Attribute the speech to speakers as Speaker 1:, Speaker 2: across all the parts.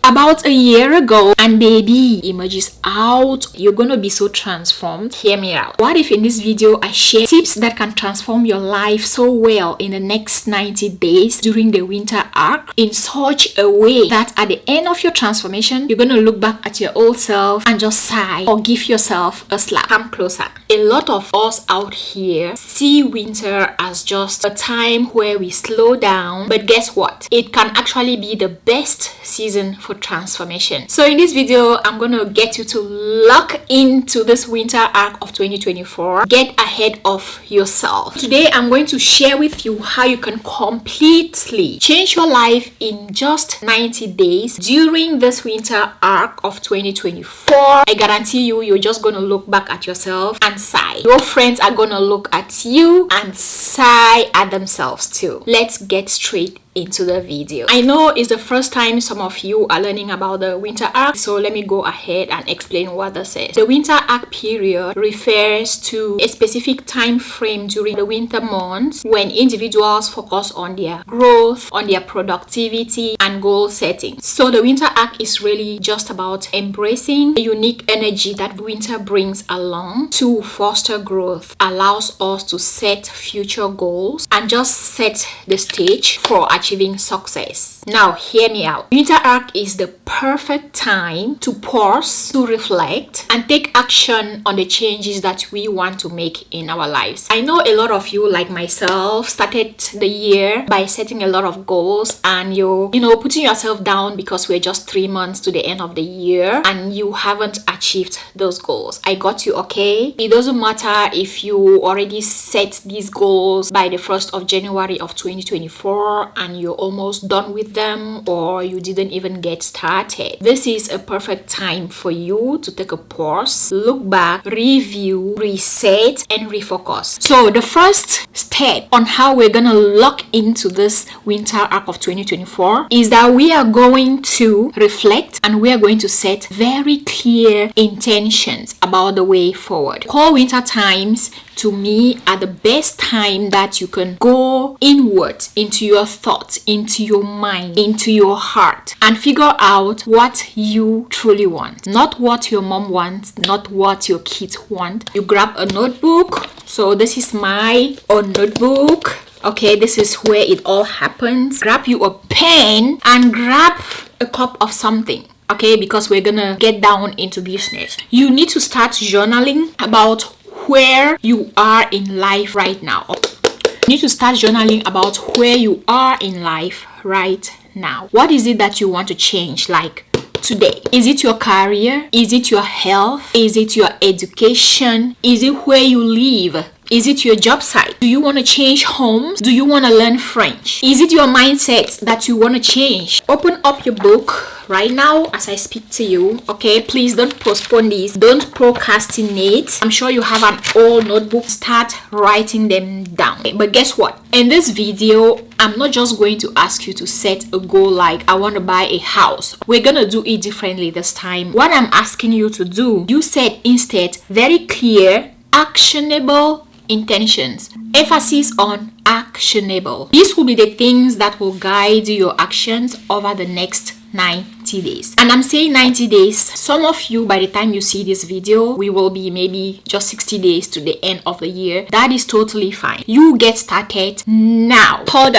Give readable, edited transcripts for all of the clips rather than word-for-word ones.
Speaker 1: about a year ago and baby emojis out, you're gonna be so transformed. Hear me out. What if in this video I share tips that can transform your life so well in the next 90 days during the winter arc in such a way that at the end of your transformation you're gonna look back at your old self and just sigh or give yourself a slap. Come closer. A lot of us out here see winter as just a time where we slow down, but guess what? It can actually be the best season for transformation. So in this video, I'm gonna get you to lock into this winter arc of 2024. Get ahead of yourself. Today, I'm going to share with you how you can completely change your life in just 90 days during this winter arc of 2024. I guarantee you, you're just gonna look back at yourself and sigh. Your friends are gonna look at you and sigh at themselves too. Let's get straight into the video. I know it's the first time some of you are learning about the winter arc, so let me go ahead and explain what this is. The winter arc period refers to a specific time frame during the winter months when individuals focus on their growth, on their productivity and goal setting. So the winter arc is really just about embracing the unique energy that winter brings along to foster growth, allows us to set future goals and just set the stage for achieving success. Now hear me out. Winter arc is the perfect time to pause, to reflect and take action on the changes that we want to make in our lives. I know a lot of you, like myself, started the year by setting a lot of goals and you know putting yourself down because we're just 3 months to the end of the year and you haven't achieved those goals. I got you, okay? It doesn't matter if you already set these goals by the 1st of January of 2024 and you're almost done with them or you didn't even get started. This is a perfect time for you to take a pause, look back, review, reset and refocus. So the first step on how we're gonna lock into this winter arc of 2024 is that we are going to reflect and we are going to set very clear intentions about the way forward. Core winter times to me are the best time that you can go inward into your thoughts, into your mind, into your heart and figure out what you truly want. Not what your mom wants, not what your kids want. You grab a notebook. So this is my own notebook. Okay, this is where it all happens. Grab you a pen and grab a cup of something. Okay, because we're gonna get down into business. You need to start journaling about where you are in life right now. You need to start journaling about where you are in life right now. What is it that you want to change like today? Is it your career? Is it your health? Is it your education? Is it where you live? Is it your job site? Do you want to change homes? Do you want to learn French? Is it your mindset that you want to change? Open up your book right now as I speak to you. Okay, please don't postpone this. Don't procrastinate. I'm sure you have an old notebook. Start writing them down. But guess what? In this video, I'm not just going to ask you to set a goal like I want to buy a house. We're gonna do it differently this time. What I'm asking you to do, you set instead very clear, actionable intentions. Emphasis on actionable. These will be the things that will guide your actions over the next 90 days. And I'm saying 90 days. Some of you, by the time you see this video, we will be maybe just 60 days to the end of the year. That is totally fine. You get started now. Hold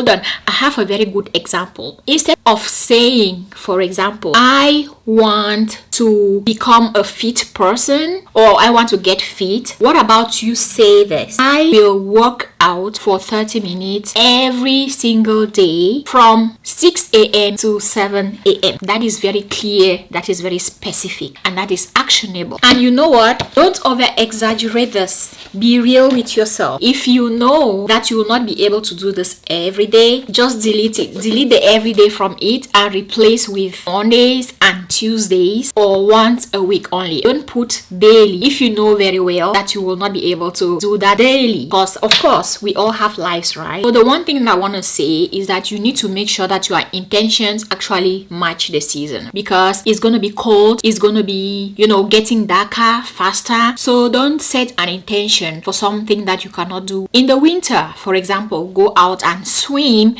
Speaker 1: on. I have a very good example. Instead of saying, for example, I want to become a fit person or I want to get fit, what about you say this? I will work out for 30 minutes every single day from 6 a.m. to 7 a.m. That is very clear, that is very specific, and that is actionable. And you know what? Don't over exaggerate this. Be real with yourself. If you know that you will not be able to do this every day, just delete it. Delete the everyday from it and replace with Mondays and Tuesdays or once a week only. Don't put daily if you know very well that you will not be able to do that daily, because of course we all have lives, right? So the one thing that I want to say is that you need to make sure that your intentions actually match the season, because it's going to be cold, it's going to be, getting darker faster. So don't set an intention for something that you cannot do in the winter. For example, go out and swim,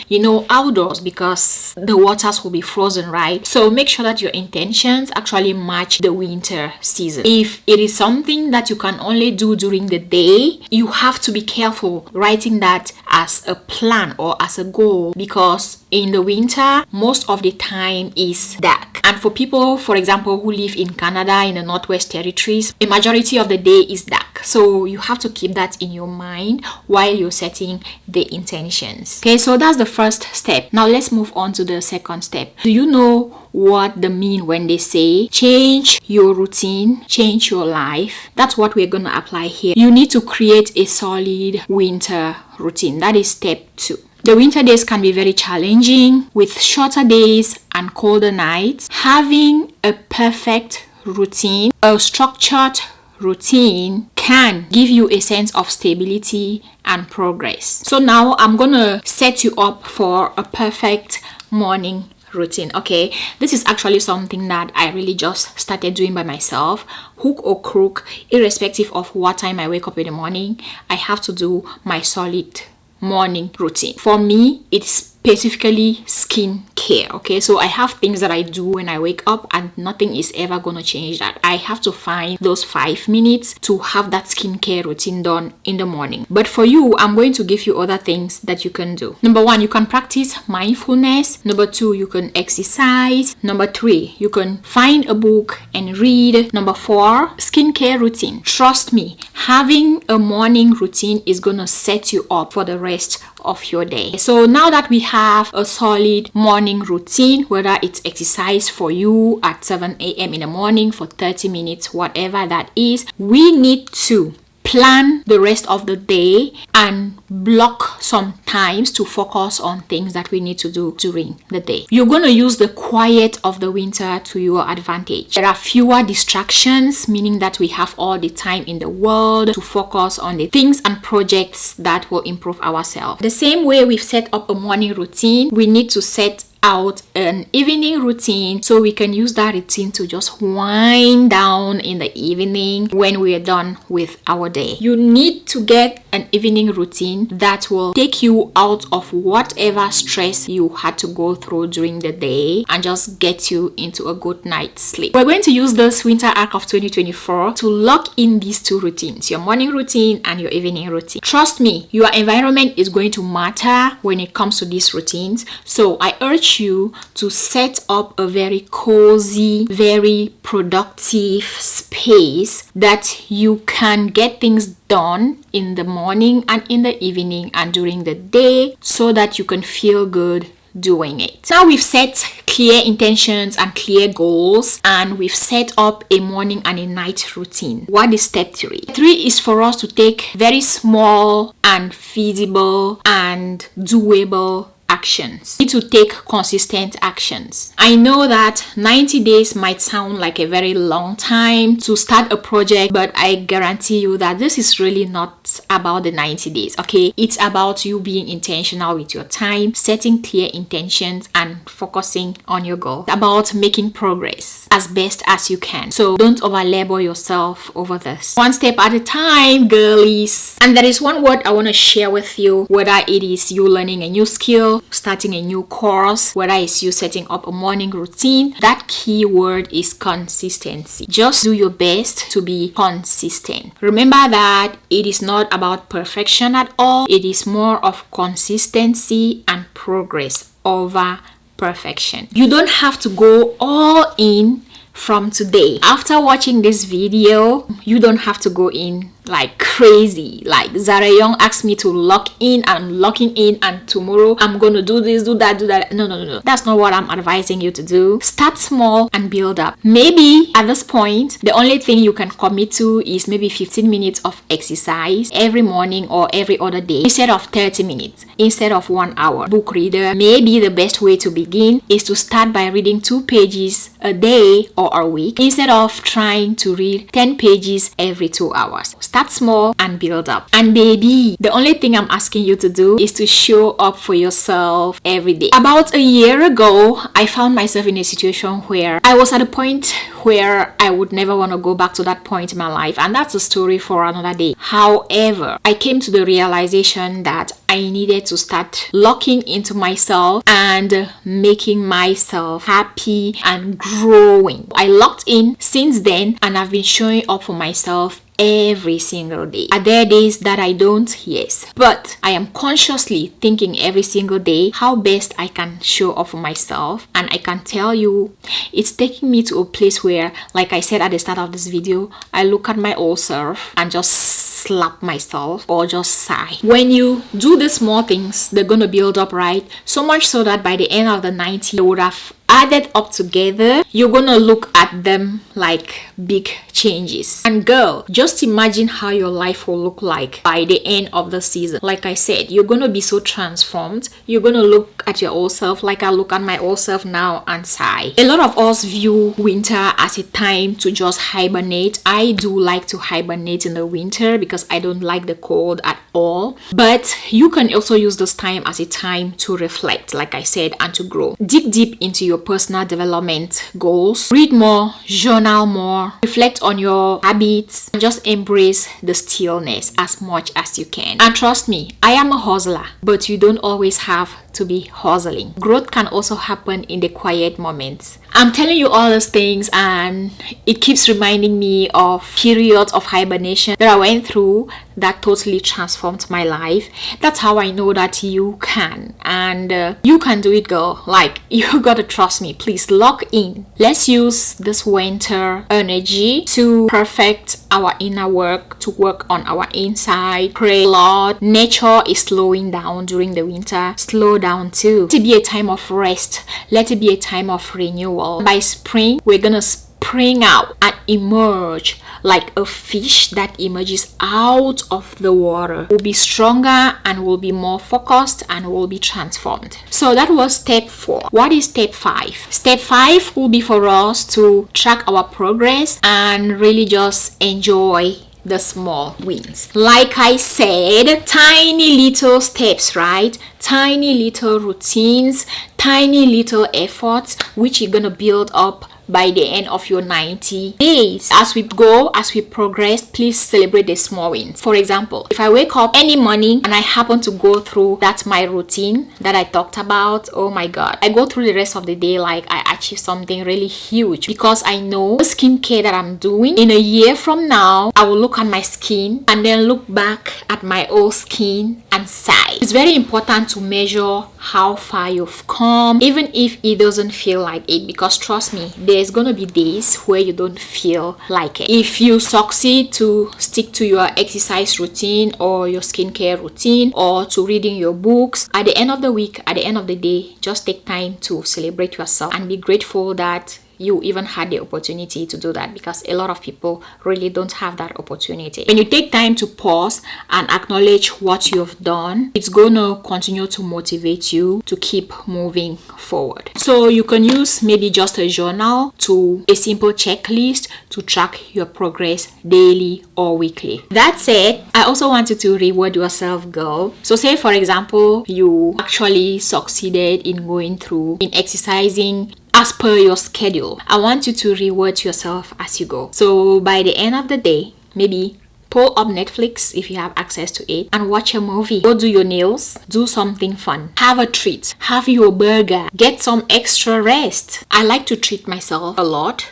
Speaker 1: outdoors, because the waters will be frozen, right? So make sure that your intentions actually match the winter season. If it is something that you can only do during the day, you have to be careful writing that as a plan or as a goal, because in the winter most of the time is dark. And for people, for example, who live in Canada, in the Northwest Territories, a majority of the day is dark. So you have to keep that in your mind while you're setting the intentions. Okay, so that's the first step. Now let's move on to the second step. Do you know what they mean when they say change your routine, change your life? That's what we're going to apply here. You need to create a solid winter routine. That is step 2. The winter days can be very challenging with shorter days and colder nights. Having a perfect routine, a structured routine, can give you a sense of stability and progress. So now I'm gonna set you up for a perfect morning routine. Okay, this is actually something that I really just started doing by myself. Hook or crook, irrespective of what time I wake up in the morning, I have to do my solid morning routine. For me, it's specifically skin care. Okay, so I have things that I do when I wake up, and nothing is ever gonna change that. I have to find those 5 minutes to have that skincare routine done in the morning. But for you, I'm going to give you other things that you can do. Number 1, you can practice mindfulness. Number 2, you can exercise. Number 3, you can find a book and read. Number 4, skincare routine. Trust me, having a morning routine is gonna set you up for the rest of your day. So now that we have a solid morning routine, whether it's exercise for you at 7 a.m. in the morning for 30 minutes, whatever that is, we need to plan the rest of the day and block some times to focus on things that we need to do during the day. You're going to use the quiet of the winter to your advantage. There are fewer distractions, meaning that we have all the time in the world to focus on the things and projects that will improve ourselves. The same way we've set up a morning routine, we need to set out an evening routine so we can use that routine to just wind down in the evening when we are done with our day. You need to get an evening routine that will take you out of whatever stress you had to go through during the day and just get you into a good night's sleep. We're going to use this winter arc of 2024 to lock in these 2 routines, your morning routine and your evening routine. Trust me, your environment is going to matter when it comes to these routines. So I urge you to set up a very cozy, very productive space that you can get things done in the morning and in the evening and during the day, so that you can feel good doing it. Now we've set clear intentions and clear goals, and we've set up a morning and a night routine. What is step 3? 3 is for us to take very small and feasible and doable actions. You need to take consistent actions. I know that 90 days might sound like a very long time to start a project, but I guarantee you that this is really not about the 90 days, okay? It's about you being intentional with your time, setting clear intentions and focusing on your goal. It's about making progress as best as you can. So don't overlabor yourself over this. One step at a time, girlies. And there is one word I want to share with you, whether it is you learning a new skill, starting a new course, whether it's you setting up a morning routine. That key word is consistency. Just do your best to be consistent. Remember that it is not about perfection at all. It is more of consistency and progress over perfection. You don't have to go all in from today. After watching this video, you don't have to go in like crazy. Like Zara Young asked me to lock in, and I'm locking in, and tomorrow I'm gonna do this, do that, do that. No. That's not what I'm advising you to do. Start small and build up. Maybe at this point, the only thing you can commit to is maybe 15 minutes of exercise every morning or every other day instead of 30 minutes, instead of 1 hour. Book reader. Maybe the best way to begin is to start by reading 2 pages a day or a week instead of trying to read 10 pages every 2 hours. Start small and build up. And baby, the only thing I'm asking you to do is to show up for yourself every day. About a year ago, I found myself in a situation where I was at a point where I would never want to go back to that point in my life, and that's a story for another day. However, I came to the realization that I needed to start locking into myself and making myself happy and growing. I locked in since then, and I've been showing up for myself every single day. Are there days that I don't? Yes. But I am consciously thinking every single day how best I can show up for myself. And I can tell you, it's taking me to a place where, like I said at the start of this video, I look at my old self and just slap myself or just sigh. When you do the small things, they're gonna build up, right? So much so that by the end of the 90, they would have added up together. You're gonna look at them like big changes. And girl, just imagine how your life will look like by the end of the season. Like I said, you're gonna be so transformed. You're gonna look at your old self like I look at my old self now and sigh. A lot of us view winter as a time to just hibernate. I do like to hibernate in the winter because I don't like the cold at all. But you can also use this time as a time to reflect, like I said, and to grow. Dig deep into your personal development goals. Read more, journal more, reflect on your habits, and just embrace the stillness as much as you can. And trust me, I am a hustler, but you don't always have to be hustling. Growth can also happen in the quiet moments. I'm telling you all these things, and it keeps reminding me of periods of hibernation that I went through that totally transformed my life. That's how I know that you can, and you can do it, girl. Like, you gotta trust me. Please lock in. Let's use this winter energy to perfect our inner work, to work on our inside. Pray a lot. Nature is slowing down during the winter. Slow down too. Let it be a time of rest. Let it be a time of renewal. By spring, we're gonna spring out and emerge like a fish that emerges out of the water. We'll be stronger and we'll be more focused and we'll be transformed. So that was step 4. What is step 5? Step 5 will be for us to track our progress and really just enjoy the small wins. Like I said, tiny little steps, right? Tiny little routines, tiny little efforts, which you're gonna build up by the end of your 90 days. As we go, as we progress, please celebrate the small wins. For example, if I wake up any morning and I happen to go through that my routine that I talked about, oh my god, I go through the rest of the day like I achieved something really huge, because I know the skincare that I'm doing, in a year from now, I will look at my skin and then look back at my old skin and sigh. It's very important to measure how far you've come, even if it doesn't feel like it, because trust me, there's gonna be days where you don't feel like it. If you succeed to stick to your exercise routine or your skincare routine or to reading your books, at the end of the week, at the end of the day, just take time to celebrate yourself and be grateful that you even had the opportunity to do that, because a lot of people really don't have that opportunity. When you take time to pause and acknowledge what you've done, it's gonna continue to motivate you to keep moving forward. So you can use maybe just a journal to a simple checklist to track your progress daily or weekly. That said, I also want you to reward yourself, girl. So say for example, you actually succeeded in exercising as per your schedule. I want you to reward yourself as you go. So by the end of the day, maybe pull up Netflix if you have access to it and watch a movie. Go do your nails, do something fun, have a treat, have your burger, get some extra rest. I like to treat myself a lot.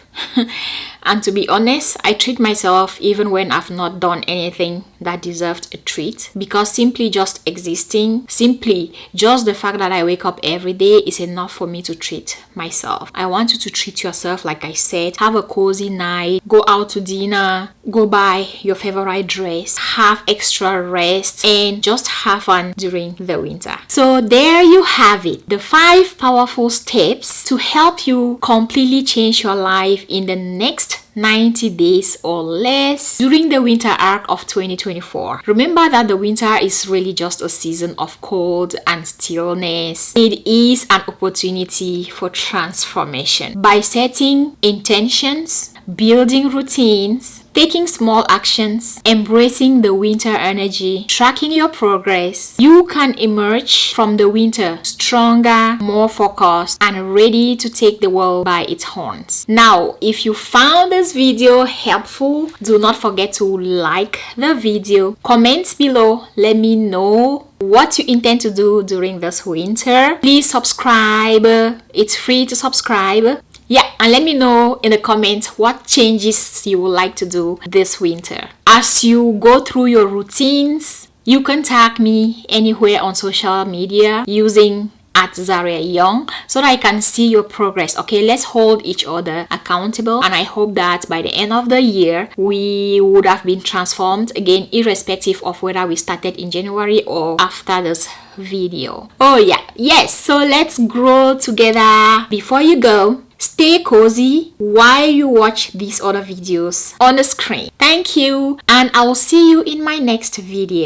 Speaker 1: And to be honest, I treat myself even when I've not done anything that deserved a treat, because simply just existing, simply just the fact that I wake up every day is enough for me to treat myself. I want you to treat yourself, like I said. Have a cozy night, go out to dinner, go buy your favorite dress, have extra rest, and just have fun during the winter. So there you have it, the 5 powerful steps to help you completely change your life in the next 90 days or less during the winter arc of 2024. Remember that the winter is really just a season of cold and stillness. It is an opportunity for transformation. By setting intentions, building routines, taking small actions, embracing the winter energy, tracking your progress, you can emerge from the winter stronger, more focused, and ready to take the world by its horns. Now, if you found this video helpful, do not forget to like the video, comment below, let me know what you intend to do during this winter. Please subscribe, it's free to subscribe. Yeah, and let me know in the comments what changes you would like to do this winter. As you go through your routines, you can tag me anywhere on social media using @ZariaYoung so that I can see your progress. Okay, let's hold each other accountable, and I hope that by the end of the year we would have been transformed again, irrespective of whether we started in January or after this video. Oh yeah, yes, so let's grow together. Before you go, stay cozy while you watch these other videos on the screen. Thank you, and I will see you in my next video.